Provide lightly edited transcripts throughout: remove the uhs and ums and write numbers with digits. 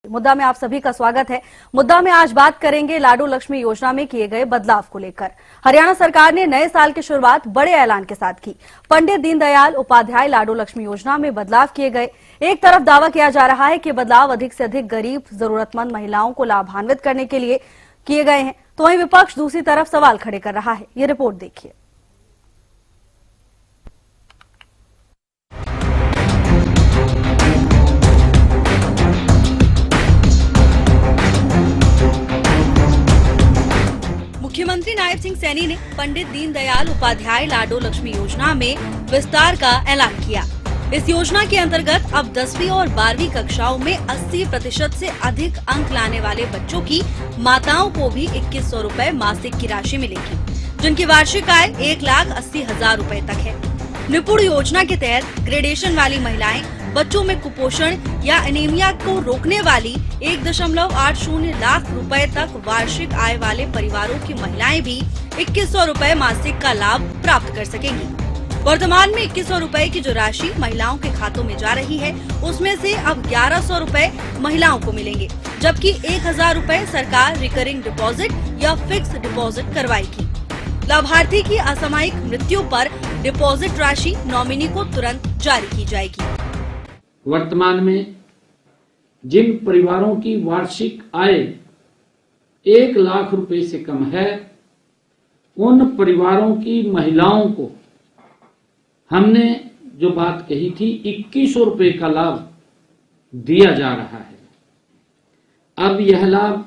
मुद्दा में आप सभी का स्वागत है। मुद्दा में आज बात करेंगे लाडो लक्ष्मी योजना में किए गए बदलाव को लेकर। हरियाणा सरकार ने नए साल की शुरुआत बड़े ऐलान के साथ की। पंडित दीनदयाल उपाध्याय लाडो लक्ष्मी योजना में बदलाव किए गए। एक तरफ दावा किया जा रहा है कि बदलाव अधिक से अधिक गरीब जरूरतमंद महिलाओं को लाभान्वित करने के लिए किए गए हैं, तो वहीं विपक्ष दूसरी तरफ सवाल खड़े कर रहा है। ये रिपोर्ट देखिए। मुख्यमंत्री नायब सिंह सैनी ने पंडित दीनदयाल उपाध्याय लाडो लक्ष्मी योजना में विस्तार का ऐलान किया। इस योजना के अंतर्गत अब 10वीं और 12वीं कक्षाओं में 80% से अधिक अंक लाने वाले बच्चों की माताओं को भी 2100 रूपए मासिक की राशि मिलेगी, जिनकी वार्षिक आय 1,80,000 रूपए तक है। निपुण योजना के तहत ग्रेडेशन वाली महिलाएं, बच्चों में कुपोषण या एनीमिया को रोकने वाली 1.80 लाख रुपए तक वार्षिक आय वाले परिवारों की महिलाएं भी 2100 रूपए मासिक का लाभ प्राप्त कर सकेंगी। वर्तमान में 2100 रूपए की जो राशि महिलाओं के खातों में जा रही है, उसमें से अब 1100 रूपए महिलाओं को मिलेंगे, जबकि 1000 रूपए सरकार रिकरिंग डिपॉजिट या फिक्स डिपॉजिट करवाएगी। लाभार्थी की असामयिक मृत्यु पर डिपॉजिट राशि नॉमिनी को तुरंत जारी की जाएगी। वर्तमान में जिन परिवारों की वार्षिक आय 1 लाख रुपए से कम है, उन परिवारों की महिलाओं को हमने जो बात कही थी 2100 रुपए का लाभ दिया जा रहा है। अब यह लाभ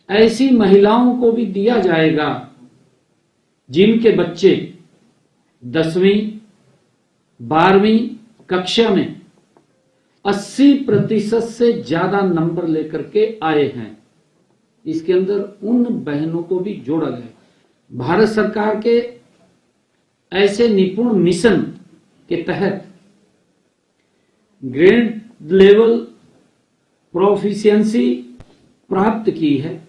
ऐसी महिलाओं को भी दिया जाएगा जिनके बच्चे 10वीं 12वीं कक्षा में 80% से ज्यादा नंबर लेकर के आए हैं। इसके अंदर उन बहनों को भी जोड़ा गया। भारत सरकार के ऐसे निपुण मिशन के तहत ग्रेड लेवल प्रोफिशिएंसी प्राप्त की है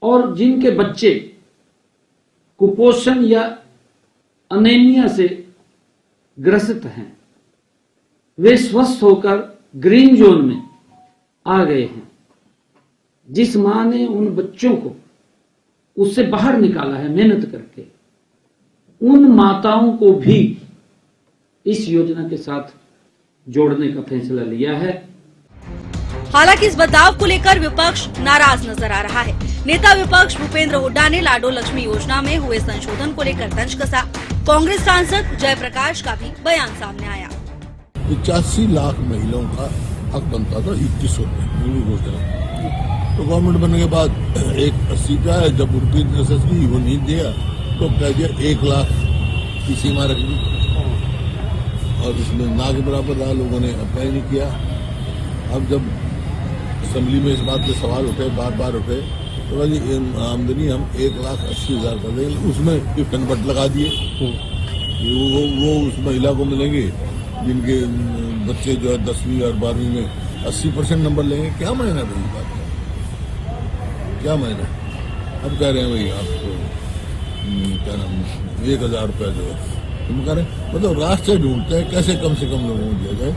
और जिनके बच्चे कुपोषण या अनीमिया से ग्रसित हैं, वे स्वस्थ होकर ग्रीन जोन में आ गए हैं। जिस मां ने उन बच्चों को उससे बाहर निकाला है मेहनत करके, उन माताओं को भी इस योजना के साथ जोड़ने का फैसला लिया है। हालांकि इस बदलाव को लेकर विपक्ष नाराज नजर आ रहा है। नेता विपक्ष भूपेंद्र हुड्डा ने लाडो लक्ष्मी योजना में हुए संशोधन को लेकर तंज कसा। कांग्रेस सांसद जयप्रकाश का भी बयान सामने आया। 85 लाख महिलाओं का हक बनता था 2100 रुपए घोषणा। तो गवर्नमेंट बनने के बाद एक 80 का है, जब उनकी की वो नहीं दिया तो कह दिया 1 लाख की सीमा रख दी और इसमें ना के बराबर लोगों ने अप्लाई नहीं किया। अब जब असेंबली में इस बात के सवाल उठे, बार उठे, तो वाली आमदनी हम 1,80,000 कर देंगे, उसमें 50% लगा दिए। वो उस महिला को मिलेंगे जिनके बच्चे जो है 10वीं और 12वीं में 80% नंबर लेंगे। क्या मायना भाई बात है, क्या मायना? अब कह रहे हैं भाई आपको क्या नाम 1,000 रुपया जो है तुम कह रहे, मतलब रास्ते ढूंढते हैं कैसे कम से कम लोगों को दिया जाए।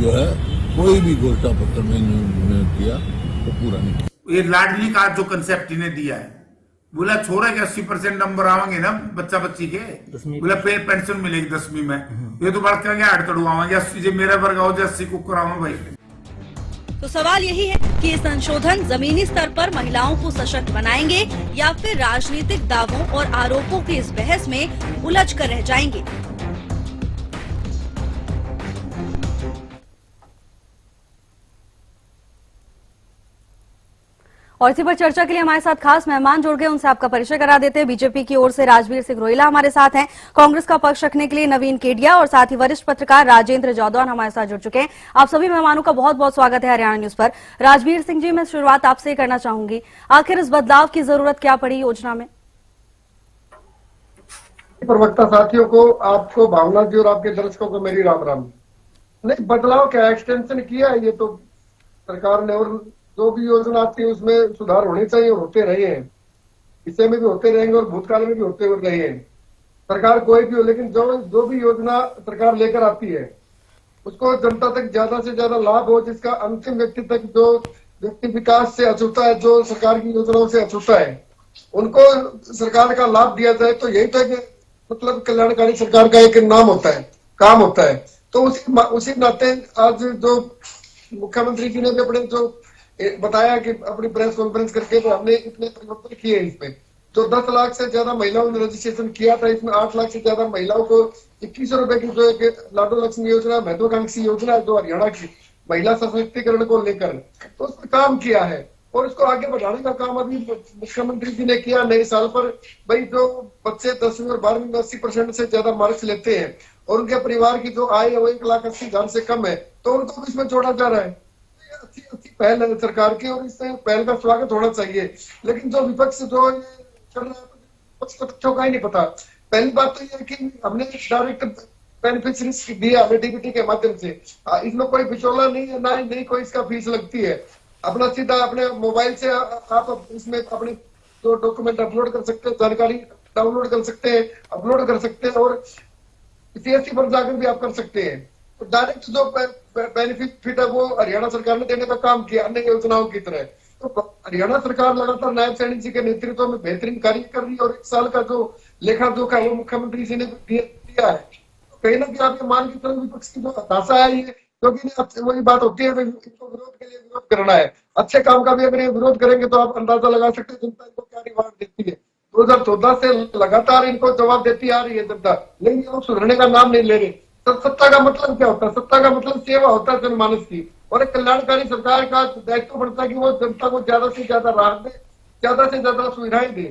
जो है कोई भी घोषणा पत्र में किया तो पूरा नहीं। ये लाडली का जो कंसेप्ट इन्हें दिया है, बोला छोड़ा कि 80% नंबर आवेंगे ना बच्चा बच्ची के, बोला पेंशन मिलेगी 10वीं में। ये तो बढ़ के हाड़ तड़वाओगे 80 मेरा वर्ग आओ 80 को कराओ भाई। तो सवाल यही है कि ये संशोधन जमीनी स्तर पर महिलाओं को सशक्त बनाएंगे या फिर राजनीतिक दावों और आरोपों की इस बहस में उलझ कर रह जाएंगे। और इसी पर चर्चा के लिए हमारे साथ खास मेहमान जुड़ गए, उनसे आपका परिचय करा देते हैं। बीजेपी की ओर से राजवीर सिंह रोहिला हमारे साथ हैं, कांग्रेस का पक्ष रखने के लिए नवीन केडिया और साथ ही वरिष्ठ पत्रकार राजेंद्र जौदौन हमारे साथ जुड़ चुके हैं। आप सभी मेहमानों का बहुत बहुत स्वागत है हरियाणा न्यूज पर। राजवीर सिंह जी, मैं शुरुआत आपसे करना चाहूंगी, आखिर इस बदलाव की जरूरत क्या पड़ी योजना में? प्रवक्ता साथियों को, आपको, भावना जी और आपके दर्शकों को मेरी राम राम। नहीं, बदलाव क्या, एक्सटेंशन किया है ये तो सरकार ने, और जो भी योजना आती है उसमें सुधार होने चाहिए और होते रहे हैं, इसे में भी होते रहेंगे और भूतकाल में भी होते रहे हैं। सरकार कोई भी हो, लेकिन जो भी योजना सरकार लेकर आती है उसको जनता तक ज्यादा से ज्यादा लाभ हो, जिसका अंतिम व्यक्ति तक, जो व्यक्ति विकास से अछूता है, जो सरकार की योजनाओं से अछूता है, उनको सरकार का लाभ दिया जाए। तो यही तो एक मतलब कल्याणकारी सरकार का एक नाम होता है, काम होता है। तो उसी नाते आज जो मुख्यमंत्री जी ने भी अपने जो बताया कि अपनी प्रेस कॉन्फ्रेंस करके तो हमने इतने परिवर्तन किए इसमें। जो 10 लाख से ज्यादा महिलाओं ने रजिस्ट्रेशन किया था, इसमें 8 लाख से ज्यादा महिलाओं को 2100 रुपए की जो एक लाडो लक्ष्मी योजना, महत्वाकांक्षी योजना है जो हरियाणा की महिला सशक्तिकरण को लेकर, तो उस पर काम किया है और इसको आगे बढ़ाने का काम अभी मुख्यमंत्री जी ने किया। नए साल पर भाई जो बच्चे 10वीं और 12वीं में 80% से ज्यादा मार्क्स लेते हैं और उनके परिवार की जो आय है वो 1,80,000 से कम है, तो उनको भी इसमें जोड़ा जा रहा है। अच्छी पहल है सरकार की और इस पहल का स्वागत होना चाहिए। लेकिन जो विपक्ष जो कर रहा है, विपक्ष को तथ्यों का ही नहीं पता। पहली बात तो यह है कि हमने डायरेक्ट बेनिफिशरीज दिया हमें डीबीटी के माध्यम से, इसमें कोई बिचौला नहीं है, ना नहीं कोई इसका फीस लगती है। अपना सीधा अपने मोबाइल से आप इसमें अपने जो डॉक्यूमेंट अपलोड कर सकते हैं, जानकारी डाउनलोड कर सकते हैं, अपलोड कर सकते हैं और सीएससी पर जाकर भी आप कर सकते हैं। तो डायरेक्ट जो बेनिफिट है वो हरियाणा सरकार ने देने का काम किया अन्य योजनाओं की तरह। तो हरियाणा सरकार लगातार नायब सैनी जी के नेतृत्व में बेहतरीन कार्य कर रही है और 1 साल का जो लेखा जोखा वो मुख्यमंत्री जी ने दिया है। तो कहीं ना कहीं आप ये मान के चलो विपक्ष की जो हताशा है ये, क्योंकि वही बात होती है, इनको विरोध के लिए विरोध करना है। अच्छे काम का भी अगर ये विरोध करेंगे तो आप अंदाजा लगा सकते हैं जनता इनको क्या रिवार्ड देती है। 2014 से लगातार इनको जवाब देती आ रही है जनता, लेकिन वो सुधरने का नाम नहीं ले रहे। सत्ता का मतलब क्या होता है? सत्ता का मतलब सेवा होता है जनमानस की, और एक कल्याणकारी सरकार का दायित्व बढ़ता है कि वो जनता को ज्यादा से ज्यादा राहत दे, ज्यादा से ज्यादा सुविधाएं दे।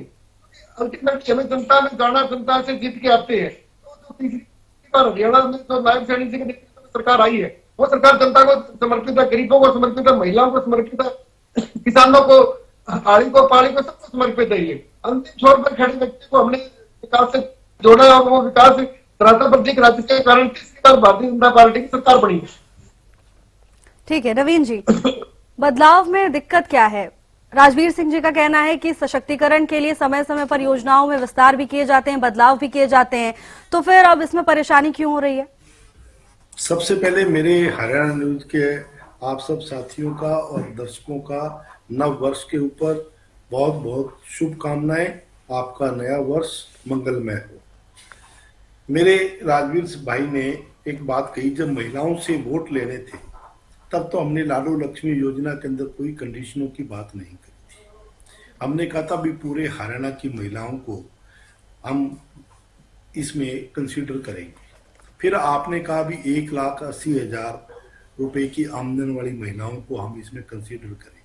अल्टीमेटली हमें जनता में जाना, जनता से जीत के आते हैं। तो जो तीसरी बार हरियाणा में जो नायब सैनी जी के नेतृत्व में सरकार आई है, वो सरकार जनता को समर्पित है, गरीबों को समर्पित है, महिलाओं को समर्पित है, किसानों को, आड़ी को, पाड़ी को, सबको समर्पित है। ये अंतिम छोर पर खड़े व्यक्ति को हमने विकास से जोड़ा और वो विकास प्रतीक राज्य के कारण तीसरी बार भारतीय जनता पार्टी की सरकार बनी है। ठीक है नवीन जी, बदलाव में दिक्कत क्या है? राजवीर सिंह जी का कहना है कि सशक्तिकरण के लिए समय समय पर योजनाओं में विस्तार भी किए जाते हैं, बदलाव भी किए जाते हैं, तो फिर अब इसमें परेशानी क्यों हो रही है? सबसे पहले मेरे हरियाणा न्यूज के आप सब साथियों का और दर्शकों का नव वर्ष के ऊपर बहुत बहुत शुभकामनाएं। आपका नया वर्ष मंगलमय हो। मेरे राजवीर भाई ने एक बात कही, जब महिलाओं से वोट लेने थे तब तो हमने लाडो लक्ष्मी योजना के अंदर कोई कंडीशनों की बात नहीं करी थी। हमने कहा था भी पूरे हरियाणा की महिलाओं को हम इसमें कंसीडर करेंगे। फिर आपने कहा भी 1,80,000 रुपए की आमदन वाली महिलाओं को हम इसमें कंसीडर करेंगे।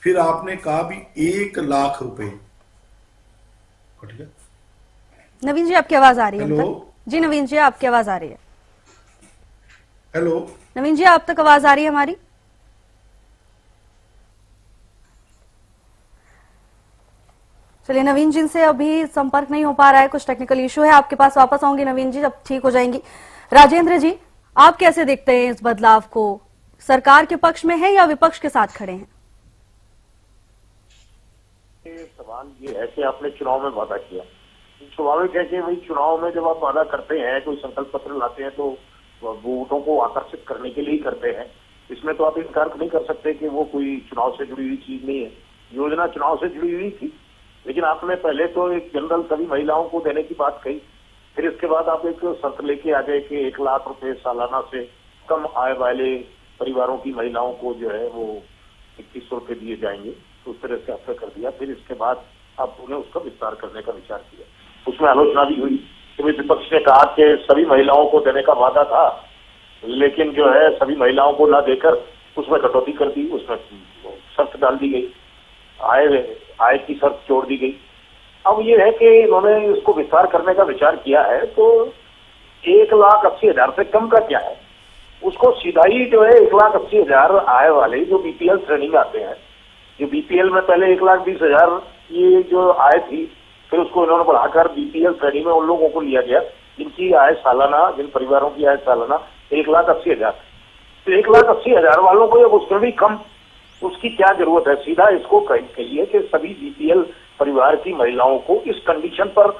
फिर आपने कहा भी 1 लाख रुपए। नवीन जी आपकी आवाज आ रही है? हेलो जी नवीन जी आपकी आवाज आ रही है? हेलो नवीन जी आप तक आवाज आ रही है हमारी? चलिए नवीन जी से अभी संपर्क नहीं हो पा रहा है, कुछ टेक्निकल इशू है। आपके पास वापस आऊंगी नवीन जी जब ठीक हो जाएंगी। राजेंद्र जी आप कैसे देखते हैं इस बदलाव को? सरकार के पक्ष में है या विपक्ष के साथ खड़े हैं? सवाल ये है कि आपने चुनाव में वादा किया, स्वाभाविक है कि भाई चुनाव में जब आप वादा करते हैं, कोई संकल्प पत्र लाते हैं तो वोटों को आकर्षित करने के लिए ही करते हैं। इसमें तो आप इनकार नहीं कर सकते कि वो कोई चुनाव से जुड़ी हुई चीज नहीं है। योजना चुनाव से जुड़ी हुई थी, लेकिन आपने पहले तो एक जनरल सभी महिलाओं को देने की बात कही, फिर इसके बाद आप एक शर्त लेके आ गए कि 1 लाख रुपए सालाना से कम आय वाले परिवारों की महिलाओं को जो है वो 2100 रुपए दिए जाएंगे। तो उस तरह से आपने कर दिया। फिर इसके बाद आपने उसका विस्तार करने का विचार किया। उसमें आलोचना भी हुई कि विपक्ष ने कहा कि सभी महिलाओं को देने का वादा था, लेकिन जो है सभी महिलाओं को ना देकर उसमें कटौती कर दी, उसमें शर्त डाल दी गई, आय की शर्त जोड़ दी गई। अब ये है कि इन्होंने इसको विस्तार करने का विचार किया है, तो 1,80,000 से कम का क्या है, उसको सीधा ही जो है 1,80,000 आय वाले जो बीपीएल श्रेणी में आते हैं, जो बीपीएल में पहले 1,20,000 ये जो आय थी, फिर उसको इन्होंने बढ़ाकर बीपीएल श्रेणी में उन लोगों को लिया गया जिनकी आय सालाना, जिन परिवारों की आय सालाना 1,80,000। तो 1,80,000 वालों को उसमें भी कम, उसकी क्या जरूरत है? सीधा इसको कहिए कि सभी बीपीएल परिवार की महिलाओं को इस कंडीशन पर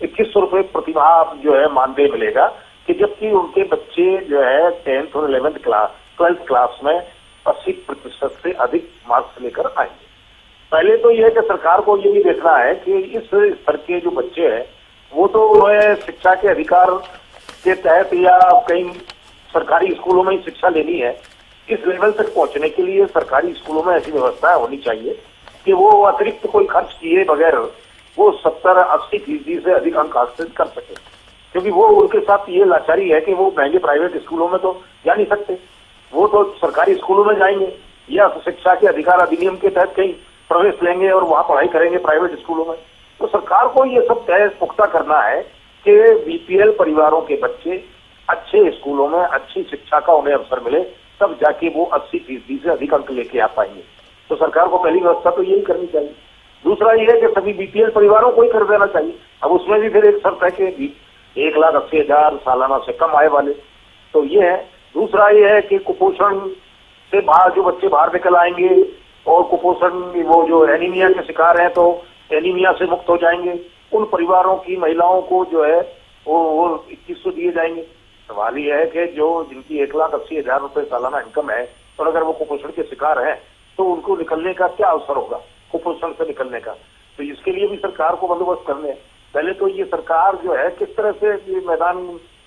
2100 रुपए प्रतिमाह जो है मानदेय मिलेगा कि जबकि उनके बच्चे जो है 10th और 12th क्लास में 80% से अधिक मार्क्स लेकर आएंगे। पहले तो यह है कि सरकार को ये भी देखना है कि इस स्तर के जो बच्चे हैं वो तो शिक्षा के अधिकार के तहत या कहीं सरकारी स्कूलों में ही शिक्षा लेनी है। इस लेवल तक पहुंचने के लिए सरकारी स्कूलों में ऐसी व्यवस्था होनी चाहिए कि वो अतिरिक्त कोई खर्च किए बगैर वो 70-80% से अधिक अंक हासिल कर सके, क्योंकि वो उनके साथ ये लाचारी है कि वो महंगे प्राइवेट स्कूलों में तो जा नहीं सकते, वो तो सरकारी स्कूलों में जाएंगे या शिक्षा के अधिकार अधिनियम के तहत कहीं प्रवेश लेंगे और वहां पढ़ाई करेंगे प्राइवेट स्कूलों में। तो सरकार को ये सब तय पुख्ता करना है कि बीपीएल परिवारों के बच्चे अच्छे स्कूलों में अच्छी शिक्षा का उन्हें अवसर मिले, तब जाके वो 80% से अधिक अंक लेके आ पाएंगे। तो सरकार को पहली व्यवस्था तो यही करनी चाहिए। दूसरा ये है कि सभी बीपीएल परिवारों को ही कर देना चाहिए। अब उसमें भी फिर एक शर्त है कि 1,80,000 सालाना से कम आय वाले, तो ये है। दूसरा ये है कि कुपोषण से बाहर जो बच्चे बाहर निकल आएंगे और कुपोषण वो जो एनीमिया के शिकार हैं तो एनीमिया से मुक्त हो जाएंगे, उन परिवारों की महिलाओं को जो है वो 2100 दिए जाएंगे। सवाल ये है कि जो जिनकी 1,80,000 रुपए सालाना इनकम है और अगर वो कुपोषण के शिकार हैं तो उनको निकलने का क्या अवसर होगा कुपोषण से निकलने का। तो इसके लिए भी सरकार को बंदोबस्त करने हैं। पहले तो ये सरकार जो है किस तरह से ये मैदान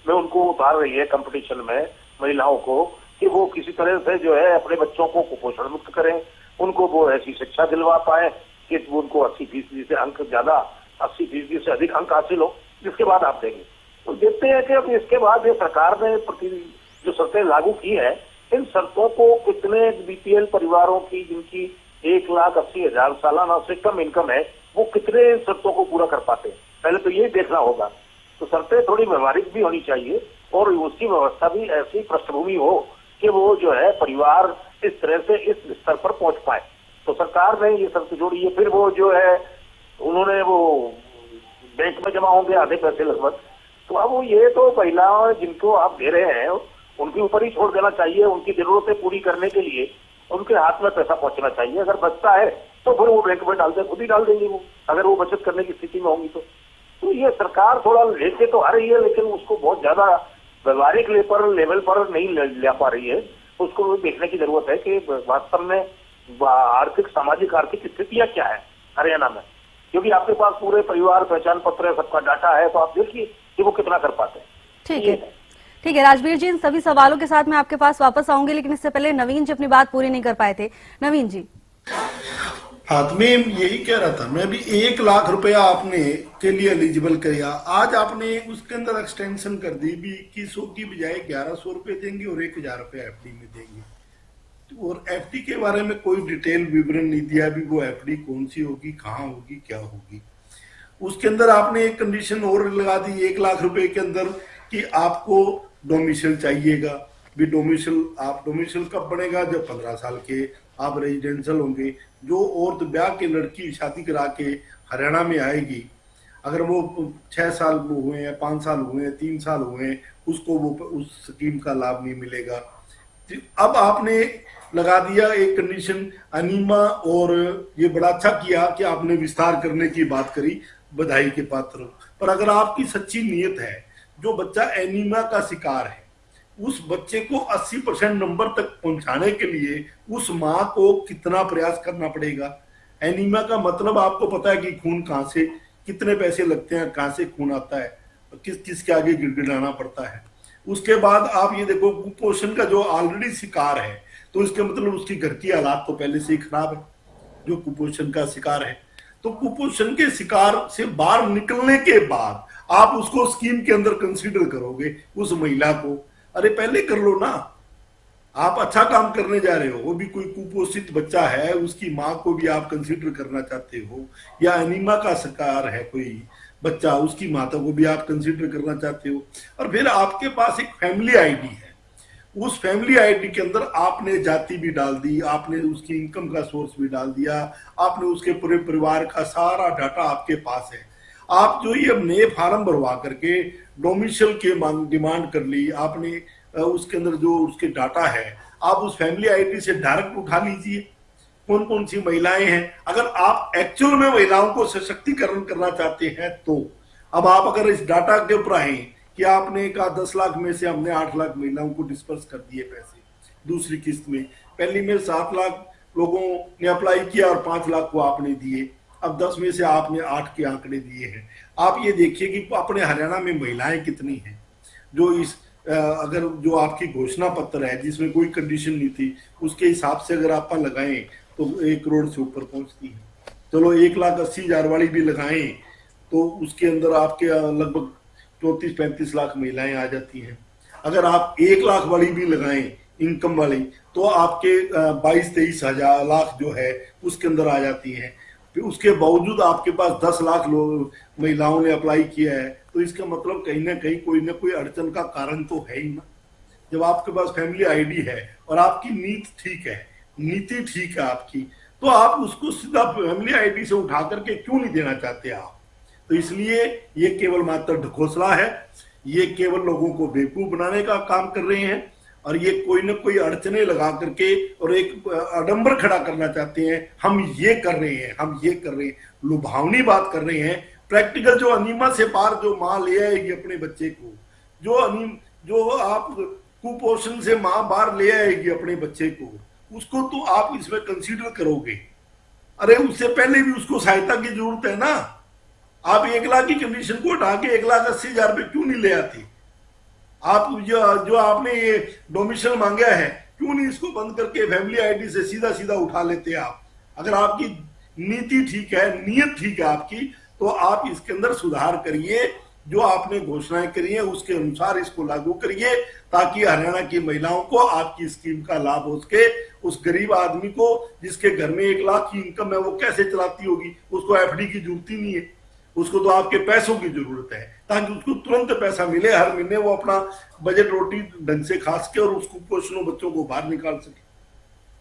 में उनको उतार रही है कंपटीशन में महिलाओं को, कि वो किसी तरह से जो है अपने बच्चों को कुपोषण मुक्त करें, उनको वो ऐसी शिक्षा दिलवा पाए कि उनको 80% से अंक ज्यादा 80% से अधिक अंक हासिल हो, जिसके बाद आप देंगे। तो देखते हैं कि अब इसके बाद ये सरकार ने जो शर्तें लागू की है, इन शर्तों को कितने बीपीएल परिवारों की जिनकी 1,80,000 सालाना से कम इनकम है वो कितने शर्तों को पूरा कर पाते हैं, पहले तो ये देखना होगा। तो शर्तें थोड़ी व्यवहारिक भी होनी चाहिए और उसकी व्यवस्था भी ऐसी पृष्ठभूमि हो कि वो जो है परिवार इस तरह से इस स्तर पर पहुंच पाए। तो सरकार ने ये शर्त जोड़ी है। फिर वो जो है उन्होंने वो बैंक में जमा होंगे आधे पैसे लगभग, तो अब वो ये तो महिलाओं जिनको आप दे रहे हैं उनके ऊपर ही छोड़ देना चाहिए। उनकी जरूरतें पूरी करने के लिए उनके हाथ में पैसा पहुंचना चाहिए। अगर बचता है तो फिर वो बैंक में खुद ही डाल देंगे वो, अगर वो बचत करने की स्थिति में होंगी तो ये सरकार थोड़ा लेके तो आ रही है, लेकिन उसको बहुत ज्यादा व्यवहारिक लेवल पर नहीं ले पा रही है। उसको देखने की जरूरत है कि वास्तव में सामाजिक आर्थिक स्थितियां क्या है हरियाणा में, क्योंकि आपके पास पूरे परिवार पहचान पत्र सबका डाटा है, तो आप देखिए कि वो कितना कर पाते हैं। ठीक है राजवीर जी, इन सभी सवालों के साथ मैं आपके पास वापस आऊंगी, लेकिन इससे पहले नवीन जी अपनी बात पूरी नहीं कर पाए थे। नवीन जी। हाँ, मैं यही कह रहा था, मैं भी 1 लाख रुपया आपने के लिए एलिजिबल किया, आज आपने उसके अंदर एक्सटेंशन कर दी भी 2100 की बजाय 1100 रुपए देंगे और 1,000 रुपया एफडी में देंगे। और एफडी के बारे में कोई डिटेल विवरण नहीं दिया भी वो एफडी कौन सी होगी, कहाँ होगी, क्या होगी। उसके अंदर आपने एक कंडीशन और लगा दी 1 लाख रुपए के अंदर कि आपको डोमिसाइल चाहिएगा। भी डोमिसाइल कब बनेगा, जब 15 साल के आप रेजिडेंशियल होंगे। जो औरत ब्याह के लड़की शादी करा के हरियाणा में आएगी, अगर वो 6 साल हुए हैं, 5 साल हुए हैं, 3 साल हुए हैं, उसको वो उस स्कीम का लाभ नहीं मिलेगा। अब आपने लगा दिया एक कंडीशन अनीमा, और ये बड़ा अच्छा किया कि आपने विस्तार करने की बात करी, बधाई के पात्र। पर अगर आपकी सच्ची नीयत है, जो बच्चा एनीमिया का शिकार है उस बच्चे को 80% नंबर तक पहुंचाने के लिए उस माँ को कितना प्रयास करना पड़ेगा। एनीमिया का मतलब आपको पता है कि खून कहाँ से, कितने पैसे लगते हैं, कहाँ से खून आता है, किसके आगे गिड़गिड़ाना पड़ता है। उसके बाद आप ये देखो, कुपोषण का जो ऑलरेडी शिकार है तो इसके मतलब उसकी घर की हालात तो पहले से ही खराब है जो कुपोषण का शिकार है। तो कुपोषण के शिकार से बाहर निकलने के बाद आप उसको स्कीम के अंदर कंसीडर करोगे उस महिला को। अरे पहले कर लो ना, आप अच्छा काम करने जा रहे हो। वो भी कोई कुपोषित बच्चा है, उसकी माँ को भी आप कंसीडर करना चाहते हो, या एनीमिया का शिकार है कोई बच्चा, उसकी माता को भी आप कंसीडर करना चाहते हो। और फिर आपके पास एक फैमिली आईडी है, उस फैमिली आईडी के अंदर आपने जाति भी डाल दी, आपने उसकी इनकम का सोर्स भी डाल दिया, आपने उसके पूरे परिवार का सारा डाटा आपके पास है। आप जो ये नए फार्म भरवा करके डोमिसाइल के डिमांड कर ली आपने, उसके अंदर जो उसके डाटा है आप उस फैमिली आईडी से डायरेक्ट उठा लीजिए कौन कौन सी महिलाएं हैं। अगर आप एक्चुअल में महिलाओं को सशक्तिकरण करना चाहते हैं तो अब आप अगर इस डाटा के ऊपर आए कि आपने कहा 10 लाख में से हमने 8 लाख महिलाओं को डिस्पर्स कर दिए पैसे दूसरी किस्त में, पहली में 7 लाख लोगों ने अप्लाई किया और 5 लाख को आपने दिए, अब 10 में से आपने 8 के आंकड़े दिए हैं। आप ये देखिए कि अपने हरियाणा में महिलाएं कितनी हैं जो इस अगर जो आपकी घोषणा पत्र है जिसमें कोई कंडीशन नहीं थी उसके हिसाब से अगर आप लगाएं तो 1 करोड़ से ऊपर पहुंचती है। चलो 1,80,000 वाली भी लगाएं तो उसके अंदर आपके लगभग 34-35 लाख महिलाएं आ जाती हैं। अगर आप 1 लाख वाली भी लगाएं इनकम वाली तो आपके 22-23 हजार लाख जो है उसके अंदर आ जाती हैं। फिर उसके बावजूद आपके पास 10 लाख लोग महिलाओं ने अप्लाई किया है तो इसका मतलब कहीं ना कोई अड़चन का कारण तो है ही ना। जब आपके पास फैमिली आईडी है और आपकी नीति ठीक है आपकी, तो आप उसको सीधा फैमिली आईडी से उठा करके क्यों नहीं देना चाहते आप? तो इसलिए ये केवल मात्र ढकोसला है, ये केवल लोगों को बेवकूफ बनाने का काम कर रहे हैं और ये कोई ना कोई अड़चने लगा करके और एक आडंबर खड़ा करना चाहते हैं। हम ये कर रहे हैं, लुभावनी बात कर रहे हैं। प्रैक्टिकल जो अनीमा से पार जो माँ ले आएगी अपने बच्चे को, जो आप कुपोषण से माँ बाहर ले आएगी अपने बच्चे को, उसको तो आप इसमें कंसीडर करोगे। अरे उससे पहले भी उसको सहायता की जरूरत है ना। आप 1 लाख की कंडीशन को हटा के 1,80,000 रुपये क्यों नहीं ले आती? आप जो आपने ये डोमिशन मांगा है क्यों नहीं इसको बंद करके फैमिली आईडी से सीधा उठा लेते आप? अगर आपकी नीति ठीक है, नीयत ठीक है आपकी, तो आप इसके अंदर सुधार करिए। जो आपने घोषणाएं करी है उसके अनुसार इसको लागू करिए ताकि हरियाणा की महिलाओं को आपकी स्कीम का लाभ हो सके। उस गरीब आदमी को जिसके घर में 1 लाख की इनकम है वो कैसे चलाती होगी? उसको एफडी की जरूरत ही नहीं है, उसको तो आपके पैसों की जरूरत है ताकि उसको तुरंत पैसा मिले, हर महीने वो अपना बजट रोटी ढंग से खा सके और उसको पोषणों बच्चों को बाहर निकाल सके।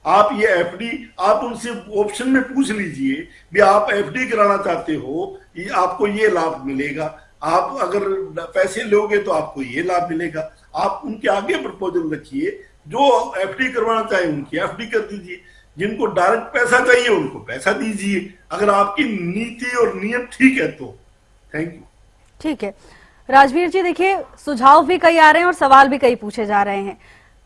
आप ये एफडी आप उनसे ऑप्शन में पूछ लीजिए भी आप एफडी कराना चाहते हो, ये आपको ये लाभ मिलेगा। आप अगर पैसे लोगे तो आपको ये लाभ मिलेगा। आप उनके आगे प्रपोजल रखिए, जो एफडी करवाना चाहे उनकी एफडी कर दीजिए, जिनको डायरेक्ट पैसा चाहिए उनको पैसा दीजिए, अगर आपकी नीति और नियत ठीक है तो। Thank you. ठीक है राजवीर जी, देखिए सुझाव भी कई आ रहे हैं और सवाल भी कई पूछे जा रहे हैं।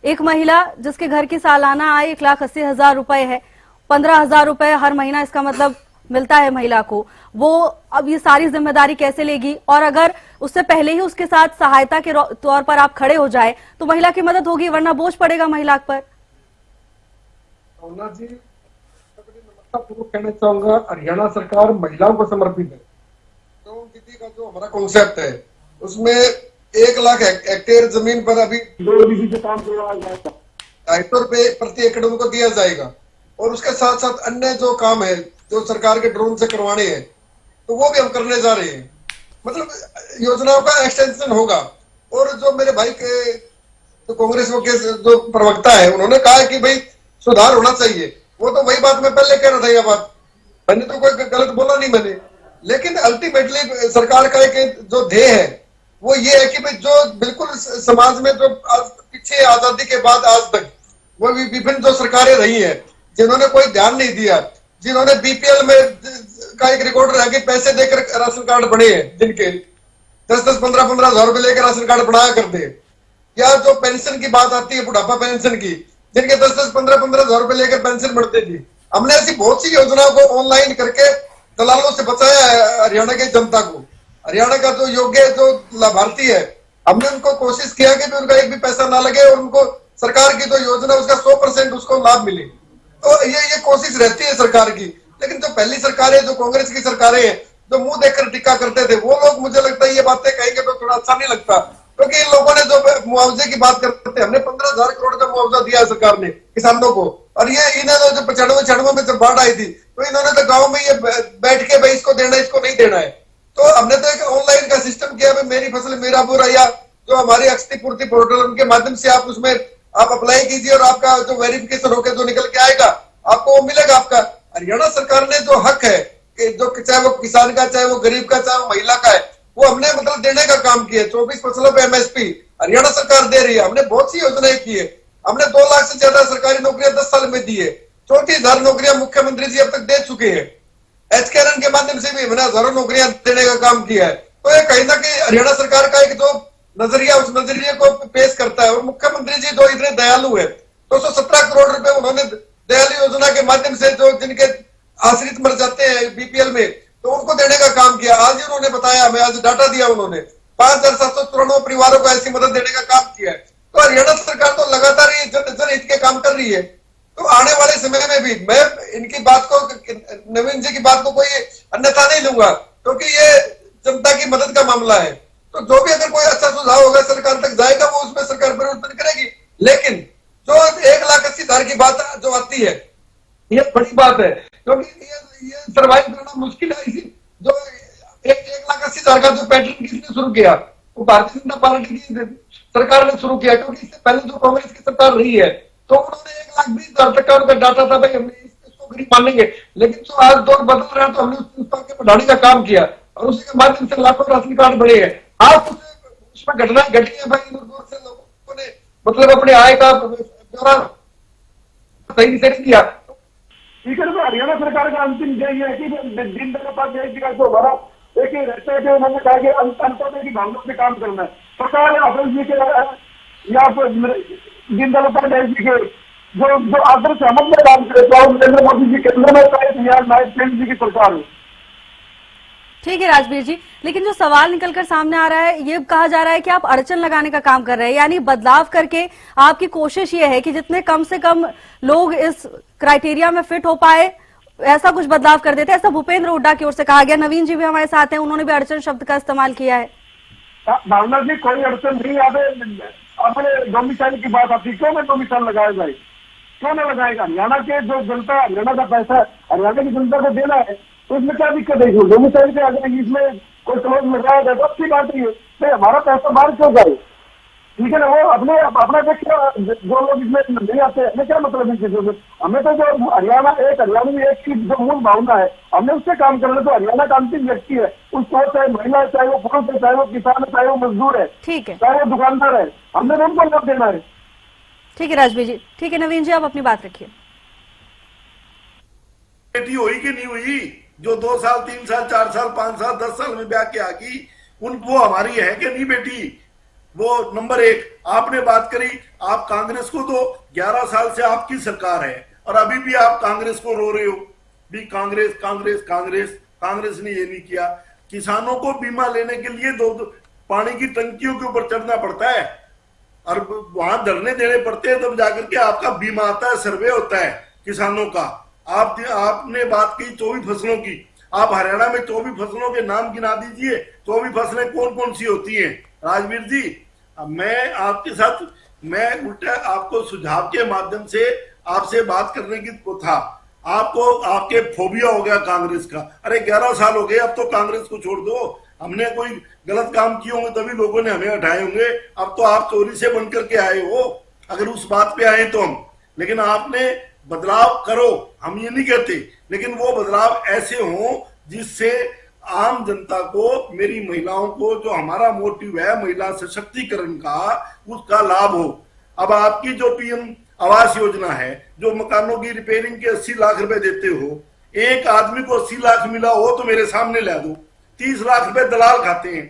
एक महिला जिसके घर की सालाना आय 1,80,000 रुपए है, 15,000 रुपए हर महीना इसका मतलब मिलता है महिला को, वो अब ये सारी जिम्मेदारी कैसे लेगी? और अगर उससे पहले ही उसके साथ सहायता के तौर पर आप खड़े हो जाए तो महिला की मदद होगी, वरना बोझ पड़ेगा महिला पर। जी कहना चाहूंगा, हरियाणा सरकार महिलाओं को समर्पित है। तो दीदी का जो हमारा कॉन्सेप्ट है उसमें 1 लाख हेक्टेयर जमीन पर अभी 2 से काम करवाया जाएगा, 250 रुपए प्रति एकड़ उनको दिया जाएगा। और उसके साथ साथ अन्य जो काम है जो सरकार के ड्रोन से करवाने हैं तो वो भी हम करने जा रहे हैं। मतलब योजनाओं का एक्सटेंशन होगा। और जो मेरे भाई के तो कांग्रेस के जो प्रवक्ता है उन्होंने कहा कि भाई सुधार होना चाहिए, वो तो वही बात मैं पहले कह रहा था। यह बात मैंने तो कोई गलत बोला नहीं मैंने, लेकिन अल्टीमेटली सरकार का एक जो ध्येय है वो ये है कि भाई जो बिल्कुल समाज में जो पीछे आजादी के बाद आज तक वो विभिन्न जो सरकारें रही है जिन्होंने कोई ध्यान नहीं दिया, जिन्होंने बीपीएल में का एक रिकॉर्ड रहा कि पैसे देकर राशन कार्ड बने हैं, जिनके 10-10, 15-15 हजार रुपए लेकर राशन कार्ड बनाया करते हैं, या जो पेंशन की बात आती है बुढ़ापा पेंशन की, जिनके 10-10, 15-15 हजार रुपए लेकर पेंशन बढ़ते थी। हमने ऐसी बहुत सी योजनाओं को ऑनलाइन करके दलालों से बचाया है हरियाणा की जनता को। हरियाणा का जो योग्य जो लाभार्थी है हमने उनको कोशिश किया कि उनका एक भी पैसा ना लगे और उनको सरकार की जो योजना उसका 100% उसको लाभ मिले। तो ये कोशिश रहती है सरकार की। लेकिन जो पहली सरकारें जो कांग्रेस की सरकारें हैं जो मुंह देखकर टिक्का करते थे वो लोग मुझे लगता है ये बातें कहेंगे तो थोड़ा अच्छा नहीं लगता, क्योंकि इन लोगों ने जो मुआवजे की बात करते हैं, हमने 15,000 करोड़ का मुआवजा दिया है सरकार ने किसानों को। और ये इन्होंने जो 95 में जब बाढ़ आई थी तो इन्होंने तो गाँव में ये बैठ के भाई इसको देना इसको नहीं देना है। तो हमने तो एक ऑनलाइन का सिस्टम किया, मेरी फसल मेरा बुरा, या जो हमारी क्षतिपूर्ति पोर्टल उनके माध्यम से आप उसमें आप अप्लाई कीजिए और आपका जो वेरिफिकेशन होकर जो निकल के आएगा आपको वो मिलेगा। आपका हरियाणा सरकार ने जो हक है कि जो चाहे वो किसान का, चाहे वो गरीब का, चाहे वो महिला का है, वो हमने मतलब देने का काम किया। 24 फसलों पे एमएसपी हरियाणा सरकार दे रही है। हमने बहुत सी योजनाएं की है। हमने 2 लाख से ज्यादा सरकारी नौकरियां 10 साल में दी है। 34,000 नौकरियां मुख्यमंत्री जी अब तक दे चुके हैं। एचकेआरएन के माध्यम से भी हमने हजारों नौकरियां देने का काम किया है। तो ये कहीं ना कहीं हरियाणा सरकार का एक जो नजरिया उस नजरिए को पेश करता है। और मुख्यमंत्री जी जो इतने दयालु है, 217 करोड़ रुपए उन्होंने दयालु योजना के माध्यम से जो जिनके आश्रित मर जाते हैं बीपीएल में, तो उनको देने का काम किया। आज ही उन्होंने बताया, हमें आज डाटा दिया उन्होंने, 5,794 परिवारों को ऐसी मदद देने का काम किया है। तो हरियाणा सरकार तो लगातार ही जनहित के काम कर रही है। तो आने वाले समय में भी मैं इनकी बात को, नवीन जी की बात को कोई अन्यथा नहीं लूंगा, क्योंकि ये जनता की मदद का मामला है। तो जो भी अगर कोई अच्छा सुझाव होगा सरकार तक जाएगा, वो उसमें सरकार परिवर्तन करेगी। लेकिन जो 1,80,000 की बात जो आती है, ये बड़ी बात है, क्योंकि ये सर्वाइव करना मुश्किल है। इसी जो 1,80,000 का जो पैटर्न किसने शुरू किया, वो भारतीय जनता पार्टी की सरकार ने शुरू किया। क्योंकि इससे पहले जो कांग्रेस की सरकार रही है, तो उन्होंने 1,20,000 तक का उनका डाटा था, भाई हमने इसको गरीब मानेंगे। लेकिन जो आज दौर बदल रहा है, तो हमने उसको आगे बढ़ाने का काम किया, और उसी के माध्यम से लाखों राशन कार्ड बढ़े हैं। आज उसमें घटनाएं घटी है भाई, दूर से लोगों ने मतलब अपने आय का ब्यौरा सही से नहीं दिया। ठीक है, तो हरियाणा सरकार का अंतिम ध्येय है कि दीनदयाल उपाध्याय जी का जो भरा एक ही रहते थे, उन्होंने कहा कि अंत्योदय की भावना से काम करना है। सरकार अटल जी के या दीनदयाल उपाध्याय जी के जो आदर्श अमल में काम करे, तो नरेंद्र मोदी जी केंद्र में नायब जी की सरकार है। ठीक है राजवीर जी, लेकिन जो सवाल निकलकर सामने आ रहा है, ये कहा जा रहा है कि आप अड़चन लगाने का काम कर रहे हैं, यानी बदलाव करके आपकी कोशिश ये है कि जितने कम से कम लोग इस क्राइटेरिया में फिट हो पाए, ऐसा कुछ बदलाव कर देते हैं। ऐसा भूपेंद्र हुड्डा की ओर से कहा गया। नवीन जी भी हमारे साथ हैं, उन्होंने भी अड़चन शब्द का इस्तेमाल किया है। भावना जी, कोई अड़चन नहीं आते। अपने डोमिसाइल की बात आती, क्यों मैं डोमिसाइल लगाया जाए, क्यों ना लगाएगा? हरियाणा के जो जनता, हरियाणा का पैसा हरियाणा की जनता को देना है, तो इसमें क्या दिक्कत है? डोमिसाइल के अगर इसमें कोई क्लोज लगाया जाए तो अच्छी बात है। तो हमारा पैसा बाहर क्यों जाए? ठीक है ना, वो अपना देखिए, जो लोग इसमें नहीं आते, हमें क्या मतलब इन चीजों से? हमें तो जो हरियाणा हरियाणवी एक की जो मूल भावना है, हमने उससे काम करना। तो हरियाणा का अंतिम व्यक्ति है, उसको चाहे महिला है, चाहे वो पुरुष है, चाहे वो किसान है, चाहे वो मजदूर है, ठीक है, चाहे वो दुकानदार है, हमने उनको लाभ देना है। ठीक है राजवीर जी। ठीक है नवीन जी, आप अपनी बात रखिए। बेटी हुई कि नहीं हुई, जो 2 साल 3 साल 4 साल 5 साल 10 साल में ब्याह के आ गई, वो हमारी है कि नहीं बेटी? वो नंबर 1। आपने बात करी, आप कांग्रेस को तो 11 साल से आपकी सरकार है, और अभी भी आप कांग्रेस को रो रहे हो भी कांग्रेस कांग्रेस कांग्रेस। कांग्रेस ने ये नहीं किया। किसानों को बीमा लेने के लिए दो पानी की टंकियों के ऊपर चढ़ना पड़ता है, और वहां धरने देने पड़ते हैं, तब जाकर के आपका बीमा आता है, सर्वे होता है किसानों का। आपने बात की 24 फसलों की। आप हरियाणा में 24 फसलों के नाम गिना दीजिए। 24 फसलें कौन कौन सी होती हैं राजवीर जी? मैं आपके साथ, मैं उल्टा आपको सुझाव के माध्यम से आपसे बात करने की तो था। आपको आपके फोबिया हो गया कांग्रेस का। अरे 11 साल हो गए, अब तो कांग्रेस को छोड़ दो। हमने कोई गलत काम किए होंगे तभी लोगों ने हमें हटाए होंगे। अब तो आप चोरी से बन करके आए हो, अगर उस बात पे आए तो हम। लेकिन आपने बदलाव करो, हम ये नहीं कहते, लेकिन वो बदलाव ऐसे हो जिससे आम जनता को, मेरी महिलाओं को, जो हमारा मोटिव है महिला सशक्तिकरण का, उसका लाभ हो। अब आपकी जो पीएम आवास योजना है, जो मकानों की रिपेयरिंग के 80 लाख रुपए देते हो, एक आदमी को 80 लाख मिला हो तो मेरे सामने ला दो। 30 लाख रुपए दलाल खाते हैं।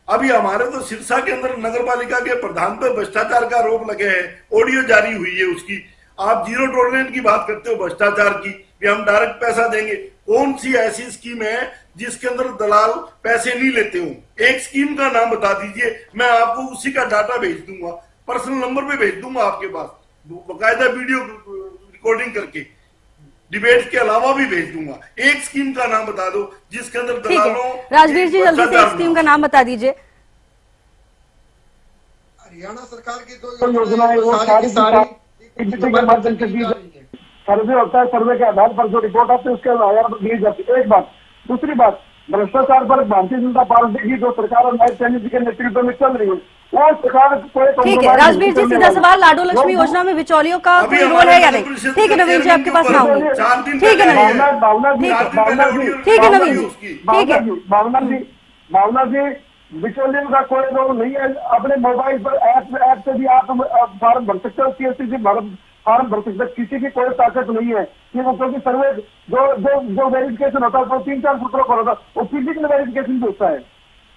अभी हमारे तो सिरसा के अंदर नगर पालिका के प्रधान पर भ्रष्टाचार का आरोप लगे हैं, ऑडियो जारी हुई है उसकी। आप जीरो टॉलरेंस की बात करते हो भ्रष्टाचार की, कि हम डायरेक्ट पैसा देंगे। कौन सी ऐसी स्कीम है जिसके अंदर दलाल पैसे नहीं लेते हो? एक स्कीम का नाम बता दीजिए, मैं आपको उसी का डाटा भेज दूंगा, पर्सनल नंबर पे भेज दूंगा आपके पास, बकायदा वीडियो रिकॉर्डिंग करके, डिबेट के अलावा भी भेज दूंगा। एक स्कीम का नाम बता दो जिसके अंदर दलालों। राजवीर जी जल्दी से एक स्कीम का नाम बता दीजिए। हरियाणा सरकार की जो योजना है वो सारी सर्वे होता है, सर्वे के आधार पर जो रिपोर्ट आती है उसके आधार पर दी जाती है। एक बात। दूसरी बात, भ्रष्टाचार पर भारतीय जनता पार्टी की जो सरकार और नायब सैनी जी के नेतृत्व में चल रही है, वो सरकार ठीक है। राजवीर जी सीधा सवाल, लाडो लक्ष्मी योजना में बिचौलियों का कोई रोल है या नहीं? ठीक है नवीन जी, आपके पास मैं आऊंगी। ठीक है नवीन जी, ठीक है नवीन जी, ठीक है भावना जी, बिचौलियों का कोई रोल नहीं है। अपने मोबाइल पर ऐप से भी आप फॉर्म भर सकते हो, सीएससी से फॉर्म भर सकते हो। किसी की कोई ताकत नहीं है कि वो, क्योंकि सर्वे जो वेरिफिकेशन होता है वो 3-4 सूत्रों पर होता है, वो फिजिकल वेरिफिकेशन भी होता है।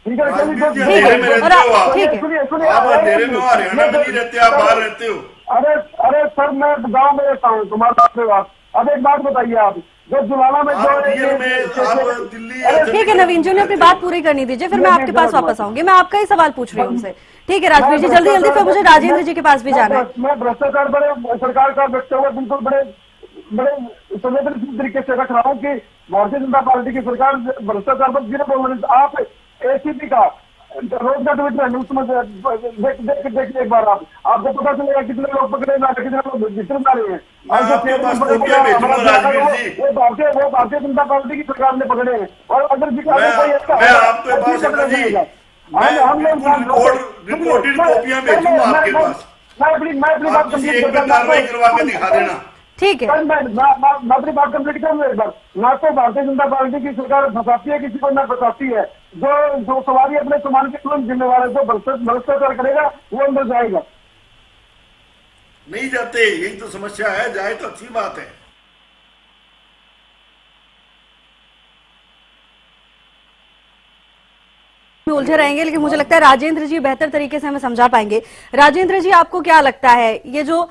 ठीक है, राजवीर जी, ठीक है, अंधेरे में रहते हो आप। ठीक है। सुनिए सुनिए, आप अंधेरे में हो, हरियाणा में नहीं रहते, आप बाहर रहते हो। अरे सर, मैं गांव में रहता हूँ, तुम्हारे बात। अब एक बात बताइए, आप जो जुलाना में आप रियल में आप दिल्ली या ठीक है नवीन जी, ने अपनी बात पूरी करनी दीजिए, फिर मैं आपके पास वापस आऊंगी। मैं आपका ही सवाल पूछ रही हूँ उनसे। ठीक है राजवीर जी, जल्दी जल्दी, फिर मुझे राजेंद्र जी के पास भी जाना है। मैं भ्रष्टाचार बड़े सरकार का व्यक्ति हुआ बिल्कुल बड़े संवेदनशील तरीके से रख रहा हूँ कि भारतीय जनता पार्टी की सरकार भ्रष्टाचार पर गिरे बोल। आप एसीपी का रोज का ट्वीट है, उसमें देखिए एक बार आपको पता चलेगा कितने लोग पकड़े जा रहे, कितने लोग वितरण जा रहे हैं। आपके पास कॉपियां भेजूंगा राजवीर जी। वो भारतीय जनता पार्टी की सरकार ने पकड़े हैं। और अगर मैं आपके पास रिपोर्टेड कॉपियां भेजूंगा आपके पास। मैं अपनी बात किसी एक पे कार्रवाई करवा के दिखा देना। ठीक है, मैं अपनी बात कंप्लीट करूँ एक बार। ना तो भारतीय जनता पार्टी की सरकार फंसाती है किसी को, ना फंसाती है। जो सवारी अपने सामान के तुरंत जिम्मेवार है, जो भ्रष्टाचार करेगा वो अंदर जाएगा। नहीं जाते, यही तो समस्या है। जाए तो अच्छी बात है। में उलझे रहेंगे, लेकिन मुझे लगता है राजेंद्र जी बेहतर तरीके से हमें समझा पाएंगे। राजेंद्र जी, आपको क्या लगता है, ये जो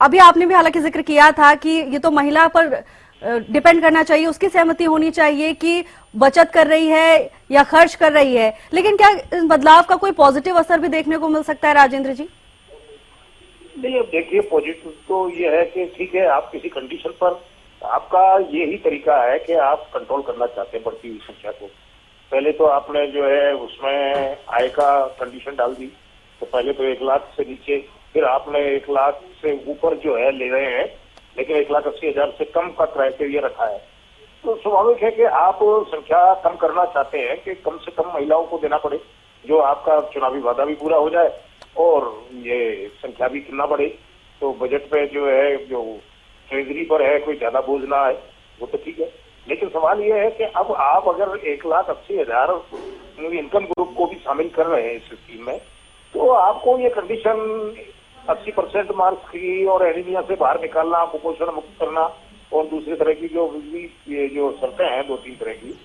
अभी आपने भी हालांकि जिक्र किया था कि ये तो महिला पर डिपेंड करना चाहिए, उसकी सहमति होनी चाहिए कि बचत कर रही है या खर्च कर रही है, लेकिन क्या इस बदलाव का कोई पॉजिटिव असर भी देखने को मिल सकता है राजेंद्र जी? नहीं, अब देखिए, पॉजिटिव तो ये है कि ठीक है, आप किसी कंडीशन पर, आपका यही तरीका है कि आप कंट्रोल करना चाहते हैं बढ़ती हुई संख्या को। पहले तो आपने जो है उसमें आय का कंडीशन डाल दी, तो पहले तो 1 लाख से नीचे, फिर आपने 1 लाख से ऊपर जो है ले रहे हैं, लेकिन 1,80,000 से कम का क्राइटेरिया रखा है। तो स्वाभाविक है कि आप संख्या कम करना चाहते हैं कि कम से कम महिलाओं को देना पड़े, जो आपका चुनावी वादा भी पूरा हो जाए और ये संख्या भी ना बढ़े। तो बजट पे जो है, जो ट्रेजरी पर है, कोई ज्यादा बोझ ना आए, वो तो ठीक है। लेकिन सवाल ये है कि अब आप अगर 1,80,000 इनकम ग्रुप को भी शामिल कर रहे हैं इस स्कीम में, तो आपको ये कंडीशन 80% मार्क्स की और एनीमिया से बाहर निकालना, कुपोषण मुक्त करना और दूसरी तरह की ये जो शर्तें हैं 2-3 तरह की,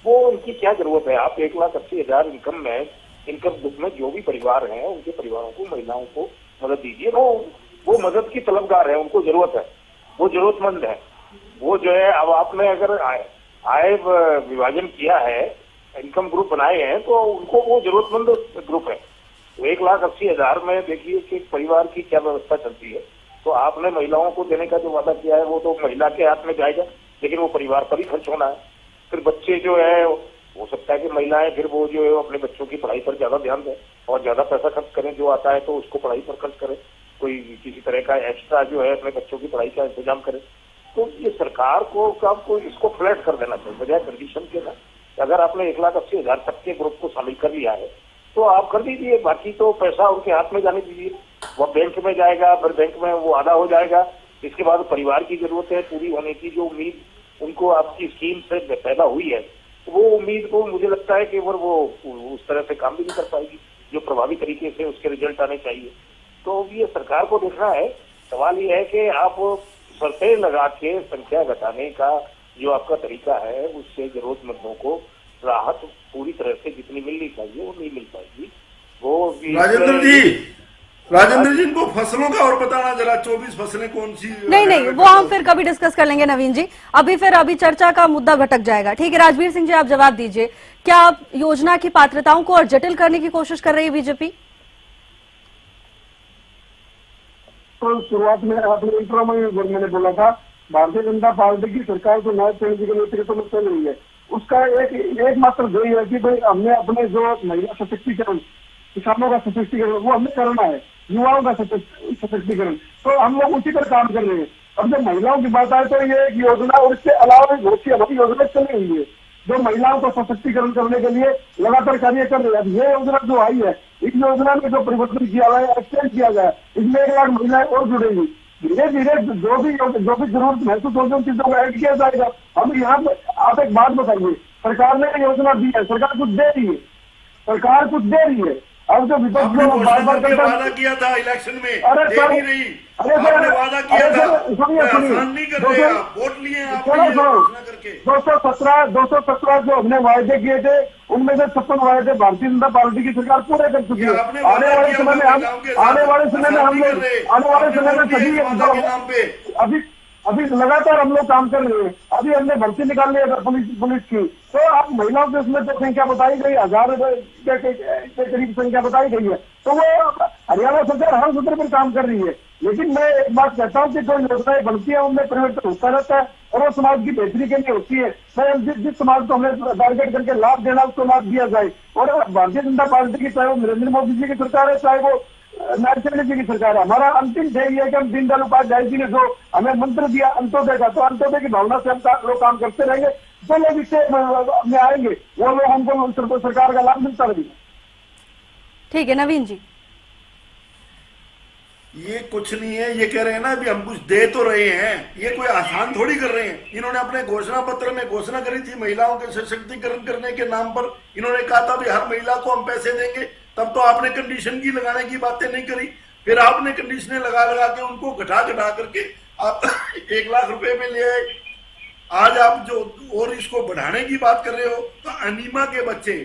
वो उनकी क्या जरूरत है? आप 1,80,000 इनकम में, इनकम ग्रुप में जो भी परिवार हैं, उनके परिवारों को, महिलाओं को मदद दीजिए। वो मदद की तलबगार है, उनको जरूरत है, वो जरूरतमंद है। वो जो है, अब आपने अगर आय विभाजन किया है, इनकम ग्रुप बनाए हैं, तो उनको वो जरूरतमंद ग्रुप है। तो 1,80,000 में देखिए कि परिवार की क्या व्यवस्था चलती है। तो आपने महिलाओं को देने का जो वादा किया है, वो तो महिला के हाथ में जाएगा, लेकिन वो परिवार पर ही खर्च होना है। फिर बच्चे जो है, हो सकता है कि महिलाएं फिर वो जो है अपने बच्चों की पढ़ाई पर ज्यादा ध्यान दें और ज्यादा पैसा खर्च करें, जो आता है तो उसको पढ़ाई पर खर्च करें, कोई किसी तरह का एक्स्ट्रा जो है अपने बच्चों की पढ़ाई का इंतजाम करें। तो ये सरकार को इसको फ्लैट कर देना चाहिए, बजाय कंडीशन के ना। अगर आपने 1,80,000 तक के ग्रुप को शामिल कर लिया है, तो आप कर दीजिए, बाकी तो पैसा उनके हाथ में जाने दीजिए। वो बैंक में जाएगा, फिर बैंक में वो आधा हो जाएगा। इसके बाद परिवार की जरूरत है पूरी होने की, जो उम्मीद उनको आपकी स्कीम से पैदा हुई है, वो उम्मीद को मुझे लगता है कि वो उस तरह से काम भी नहीं कर पाएगी जो प्रभावी तरीके से उसके रिजल्ट आने चाहिए। तो ये सरकार को देखना है। सवाल ये है कि आप शर्तें लगा के संख्या घटाने का जो आपका तरीका है, उससे जरूरतमंदों को राहत पूरी तरह से जितनी मिलनी चाहिए वो नहीं मिल पाएगी। वो राजेंद्र जी इनको फसलों का और बताना जरा, 24 फसलें कौन सी? नहीं, वो हम फिर कभी डिस्कस कर लेंगे नवीन जी। अभी चर्चा का मुद्दा भटक जाएगा। ठीक है राजवीर सिंह जी, आप जवाब दीजिए, क्या आप योजना की पात्रताओं को और जटिल करने की कोशिश कर रही है बीजेपी? तो शुरुआत में आपने इंट्रो में मैंने बोला था, भारतीय जनता पार्टी की सरकार जो नायब सिंह जी के नेतृत्व में चल रही है, उसका एक मात्र ध्येय है कि भाई हमने अपने जो महिला सशक्तिकरण, किसानों का सशक्तिकरण, वो हमें करना है, युवाओं का सशक्तिकरण। तो हम लोग उसी पर काम कर रहे हैं। अब जब महिलाओं की बात आए, तो ये एक योजना और इसके अलावा बहुत सी हमारी योजना चली हुई है जो महिलाओं को सशक्तिकरण करने के लिए लगातार कार्य कर रहे हैं। ये योजना जो आई है, इस योजना में जो परिवर्तन किया हुआ है, एक्सटेंड किया गया है, इसमें 1 लाख महिलाएं और जुड़ेंगी। धीरे धीरे जो भी जरूरत महसूस होगी उन चीजों को ऐड किया जाएगा। हम यहाँ पे आप एक बात बताइए, सरकार ने योजना दी है, सरकार कुछ दे रही है, सरकार कुछ दे रही है, अब जो विपक्ष आपने जो बार बार घोषणा करता वादा किया था इलेक्शन में, अरे दे सर, नहीं रही। अरे सर, आपने वादा किया अरे था, सर, सुनिए, आसान नहीं कर रहे आप, वोट लिए हैं आपने ये घोषणा करके। 217 जो हमने वायदे किए थे उनमें से 56 वायदे भारतीय जनता पार्टी की सरकार पूरे कर चुकी है। आपने आने वादा वाले किया समय में हम आने वाले समय में हम लोग आने वाले समय में सभी वादा के नाम पे अभी लगातार हम लोग काम कर रहे हैं। अभी हमने भर्ती निकाल ली है पुलिस की, तो आप महिलाओं की उसमें तो संख्या बताई गई 1000 के करीब संख्या बताई गई है। तो वो हरियाणा सरकार हर सूत्र पर काम कर रही है। लेकिन मैं एक बात कहता हूँ कि जो योजनाएं बनती है उनमें परिवर्तन होता रहता है और वो समाज की बेहतरी के लिए होती है। मैं जिस समाज को हमें टारगेट करके लाभ देना उसको लाभ दिया जाए। और भारतीय जनता पार्टी की, चाहे वो नरेंद्र मोदी जी की सरकार है, चाहे वो नरेंद्र जी की सरकार है, हमारा अंतिम ध्येय है कि हम दीनदयाल उपाध्याय जी ने जो हमें मंत्र दिया अंत्योदय का, तो अंत्योदय की भावना से हम लोग काम करते रहेंगे। जो लोग इससे में आएंगे वो लोग हमको सरकार का लाभ मिलता रहेगा। ठीक है नवीन जी। ये कुछ नहीं है, ये कह रहे हैं ना अभी हम कुछ दे तो रहे हैं, ये कोई आसान थोड़ी कर रहे हैं। इन्होंने अपने घोषणा पत्र में घोषणा करी थी महिलाओं के सशक्तिकरण करने के नाम पर, इन्होंने कहा था भी हर महिला को हम पैसे देंगे। तब तो आपने कंडीशन की लगाने की बातें नहीं करी, फिर आपने कंडीशनें लगा के उनको घटा करके आप 1 लाख रुपए में ले आए। आज आप जो और इसको बढ़ाने की बात कर रहे हो, तो अनीमा के बच्चे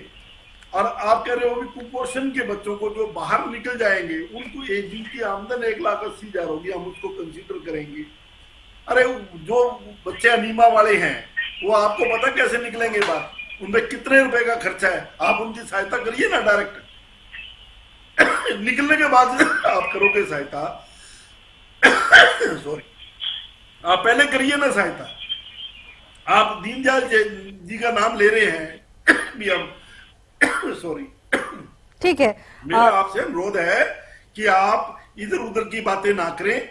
और आप कह रहे हो भी कुपोषण के बच्चों को जो बाहर निकल जाएंगे उनको जिनकी आमदन 1,80,000 होगी हम उसको कंसीडर करेंगे। अरे जो बच्चे अनीमा वाले हैं वो आपको पता कैसे निकलेंगे बाहर, उनमें कितने रुपए का खर्चा है, आप उनकी सहायता करिए ना डायरेक्ट। निकलने के बाद आप करोगे सहायता, सॉरी, आप पहले करिए ना सहायता। आप दीनदयाल जी का नाम ले रहे हैं भी हम सॉरी, ठीक है, मेरा आपसे अनुरोध है कि आप इधर उधर की बातें ना करें।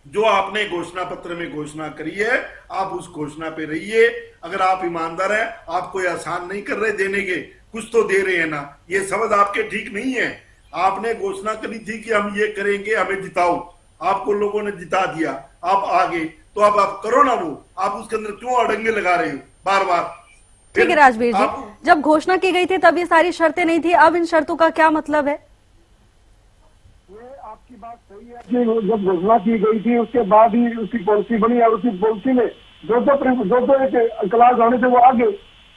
जो आपने घोषणा पत्र में घोषणा करी है आप उस घोषणा पे रहिए। अगर आप ईमानदार हैं, आप कोई आसान नहीं कर रहे देने के, कुछ तो दे रहे हैं ना। ये शब्द आपके ठीक नहीं है। आपने घोषणा करी थी कि हम ये करेंगे, हमें जिताओ, आपको लोगों ने जिता दिया, आप आगे, तो अब आप करो ना वो। आप उसके अंदर क्यों अड़ंगे लगा रहे हो बार बार? ठीक है राजवीर जी, जब घोषणा की गई थी तब ये सारी शर्तें नहीं थी, अब इन शर्तों का क्या मतलब है? ये आपकी बात सही है कि जब घोषणा की गई थी उसके बाद ही उसकी पॉलिसी बनी और उसी पॉलिसी में जो एक क्लास आने से वो आगे,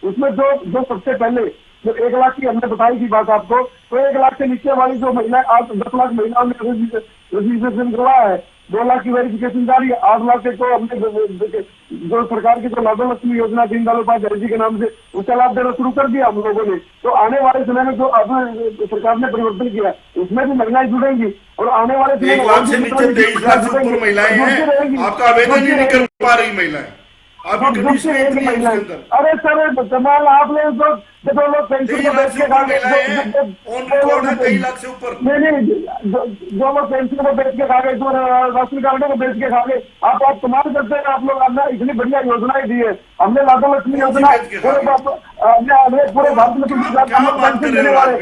उसमें जो सबसे पहले जो 1 लाख की हमने बताई थी बात आपको, तो 1 लाख से नीचे वाली जो महिला, आज 10 लाख महिलाओं ने रजिस्ट्रेशन करवाया है, 2 लाख की वेरिफिकेशन जारी है, 8 लाख से तो हमने जो सरकार की जो लाडो लक्ष्मी योजना दीनदयाल उपाध्याय जी के नाम से उसका लाभ देना शुरू कर दिया हम लोगों ने। तो आने वाले समय में जो अब सरकार ने परिवर्तन किया उसमें भी महिलाएं जुड़ेंगी और आने वाले समय 1 लाख से नीचे 23 लाख से ऊपर महिलाएं हैं, आपका आवेदन ही नहीं कर पा रही महिलाएं। अरे सर कमाल, आप लोग जो लोग पेंशन को बेच के खा गए, कई लाख से ऊपर नहीं, जो लोग पेंशन को बेच के खा गए, जो राशन कार्डों को बेच के खा गए, आप कमाल करते हैं। आप लोग हमने इतनी बढ़िया योजनाएं दी है, हमने लाडो लक्ष्मी योजना हमने पूरे भारत में पेंशन देने वाले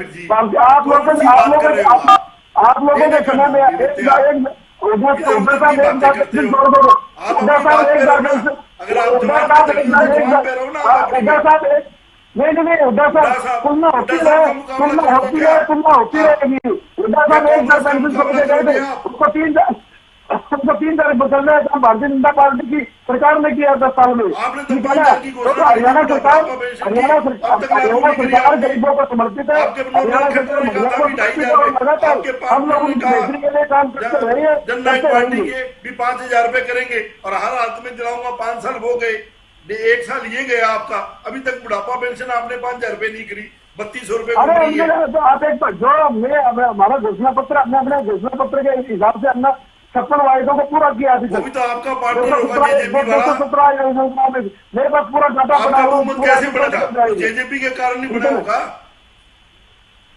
आप लोगों के समय में नहीं हुड्डा साहब तुलना होती रहेगी। हुड्डा साहब 1,000 पेंशन छोड़ के गए थे, उसको 3,000 बदलना है। काम भारतीय जनता पार्टी की सरकार ने किया 10 साल में। हरियाणा सरकार गरीबों को समर्पित है। हरियाणा सरकार महिला को समर्पित और लगातार हम लोग उनकी बेहतरी के लिए काम करते रहे हैं। जननायक पार्टी के भी 5,000 रुपए करेंगे और हर हालत में दिलाऊंगा। 5 साल हो गए, 1 साल ये गया आपका, अभी तक बुढ़ापा पेंशन आपने 5,000 रुपए नहीं करी, 3200 रुपए। अरे तो आप एक जो हमारा घोषणा पत्र, हमने अपने घोषणा पत्र के हिसाब से हमने 56 वायदों को पूरा किया अभी तक। तो आपका पार्टनर होगा जेजेपी वाला। 217 में मेरे पास पूरा डाटा बना हुआ, कैसे बना? जेजेपी के कारण नहीं बना होगा।